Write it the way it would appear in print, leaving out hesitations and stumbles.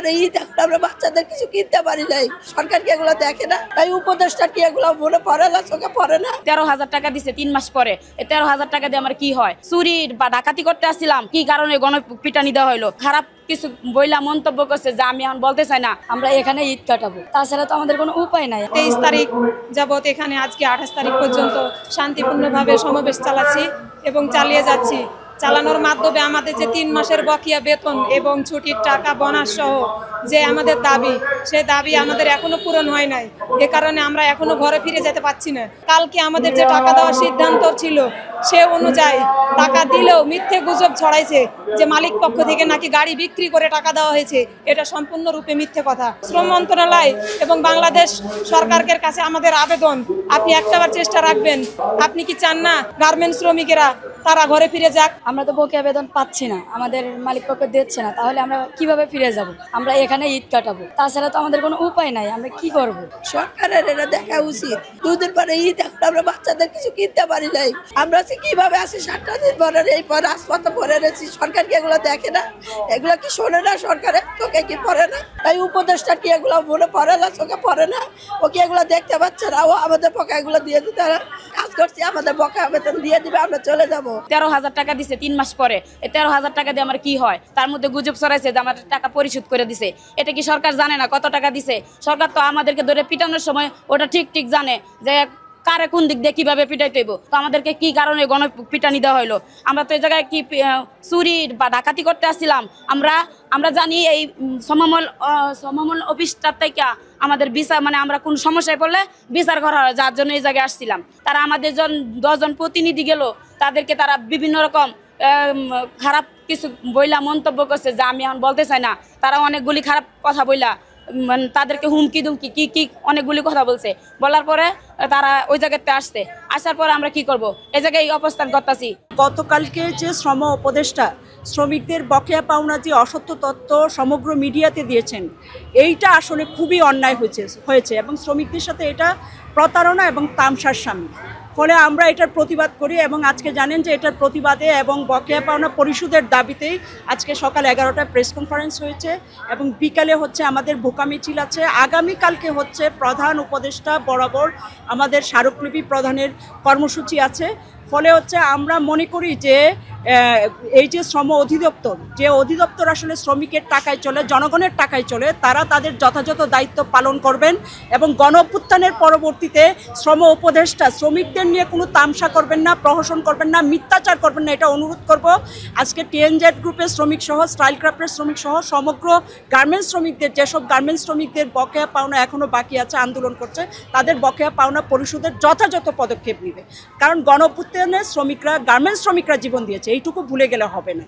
পরে ঈদ এখন আমরা বাচ্চাদের কিছু কিনতে পারি নাই। সরকার কি এগুলো দেখে না? তাই উপদেষ্টা কি এগুলো মনে পড়ে না, চোখে পড়ে না? 13,000 টাকা দিছে 3 মাস পরে। এই 13,000 টাকা দিয়ে আমার কি হয়? চুরি বা ডাকাতি করতে আসছিলাম, কি কারণে গণপিটানি দেওয়া হইলো? খারাপ কিছু বইলা মন্তব্য করছে যা আমি এখন বলতে চাই না। আমরা এখানে ঈদ কাটাবো, তাছাড়া তো আমাদের কোনো উপায় নাই। 23 তারিখ যাবত এখানে আজকে 28 তারিখ পর্যন্ত শান্তিপূর্ণভাবে সমাবেশ চালাচ্ছি এবং চালিয়ে যাচ্ছি। চালানোর মাধ্যমে আমাদের যে 3 মাসের বকেয়া বেতন এবং ছুটির টাকা বোনাস সহ যে আমাদের দাবি, সে দাবি আমাদের এখনো পূরণ হয় নাই। এ কারণে আমরা এখনো ঘরে ফিরে যেতে পারছি না। কালকে আমাদের যে টাকা দেওয়ার সিদ্ধান্ত ছিল সে অনুযায়ী টাকা দিলেও মিথ্যে গুজব ছড়াইছে যে মালিক পক্ষ থেকে নাকি গাড়ি বিক্রি করে টাকা দেওয়া হয়েছে। এটা সম্পূর্ণরূপে মিথ্যে কথা। শ্রম মন্ত্রণালয় এবং বাংলাদেশ সরকারের কাছে আমাদের আবেদন, আপনি একটাবার চেষ্টা রাখবেন। আপনি কি চান না গার্মেন্টস শ্রমিকেরা তারা ঘরে ফিরে যাক? আমরা তো বকেয়া বেতন পাচ্ছি না, আমাদের মালিক পক্ষ দিচ্ছে না, তাহলে আমরা কিভাবে ফিরে যাব? আমরা এখানে ঈদ কাটাবো, তাছাড়া তো আমাদের কোনো উপায় নাই। আমরা কি করব? সরকারের এটা দেখা উচিত। 2 দিন পরে ঈদ এখন আমরা বাচ্চাদের কিছু কিনতে পারি নাই। আমরা কিভাবে আছি? 7টা দিন পরে এই পরে রাজপথে পরে রয়েছি। সরকার কি এগুলো দেখে না? এগুলো কি শোনে না? সরকারের চোখে কি পড়ে না? তাই উপদেষ্টা কি এগুলো মনে পড়ে না, চোখে পড়ে না? ও কি এগুলো দেখতে পাচ্ছে না? ও আমাদের বকেয়া এগুলো দিয়ে দিতে কাজ করছি, আমাদের বকেয়া বেতন দিয়ে দিবে, আমরা চলে যাবো। 13,000 টাকা দিছে 3 মাস পরে। এই 13,000 টাকা দিয়ে আমার কি হয়? তার মধ্যে গুজব ছড়াইছে যে আমার টাকা পরিশোধ করে দিছে। এটা কি সরকার জানে না কত টাকা দিছে? সরকার তো আমাদেরকে ধরে পিটানোর সময় ওটা ঠিক জানে যে কারে কোন দিক দিয়ে কিভাবে পিটাইতে হইব। তো আমাদেরকে কি কারণে গণপিটানি দেওয়া হইলো? আমরা তো এই জায়গায় কি চুরি বা ডাকাতি করতে আসছিলাম? আমরা জানি এই সমমূল অফিসটার থেকে আমাদের বিচার, মানে আমরা কোন সমস্যায় পড়লে বিচার করা হয়, যার জন্য এই জায়গায় আসছিলাম। তারা আমাদের 10 জন প্রতিনিধি গেল, তাদেরকে তারা বিভিন্ন রকম খারাপ কিছু বইলা মন্তব্য করছে যা আমি এখন বলতে চাই না। তারা অনেকগুলি খারাপ কথা বইলা, মানে তাদেরকে হুমকি দুমকি কি অনেকগুলি কথা বলছে। বলার পরে তারা ওই জায়গাতে আসার পরে আমরা কি করব? এই জায়গায় অবস্থান করতেছি। গতকালকে যে শ্রম উপদেষ্টা শ্রমিকদের বকেয়া পাওনা যে অসত্য তথ্য সমগ্র মিডিয়াতে দিয়েছেন, এইটা আসলে খুবই অন্যায় হয়েছে এবং শ্রমিকদের সাথে এটা প্রতারণা এবং তামসার সামিল। ফলে আমরা এটার প্রতিবাদ করি এবং আজকে জানেন যে এটার প্রতিবাদে এবং বকেয়া পাওনা পরিশোধের দাবিতেই আজকে সকাল 11টায় প্রেস কনফারেন্স হয়েছে এবং বিকালে হচ্ছে আমাদের ভোকা মিছিল আছে। আগামীকালকে হচ্ছে প্রধান উপদেষ্টা বরাবর আমাদের স্মারকলিপি প্রদানের কর্মসূচি আছে। ফলে হচ্ছে আমরা মনে করি যে এই যে শ্রম অধিদপ্তর আসলে শ্রমিকের টাকায় চলে, জনগণের টাকায় চলে, তারা তাদের যথাযথ দায়িত্ব পালন করবেন এবং গণঅভ্যুত্থানের পরবর্তীতে শ্রম উপদেষ্টা শ্রমিকদের নিয়ে কোনো তামসা করবেন না, প্রহসন করবেন না, মিথ্যাচার করবেন না, এটা অনুরোধ করব। আজকে TNZ গ্রুপের শ্রমিক সহ, স্টাইল ক্রাফটের শ্রমিক সহ সমগ্র গার্মেন্টস শ্রমিকদের, যেসব গার্মেন্টস শ্রমিকদের বকেয়া পাওনা এখনও বাকি আছে, আন্দোলন করছে, তাদের বকেয়া পাওনা পরিশোধের যথাযথ পদক্ষেপ নেবে। কারণ গণঅভ্যুত্থানে শ্রমিকরা, গার্মেন্টস শ্রমিকরা জীবন দিয়েছে, এইটুকু ভুলে গেলে হবে না।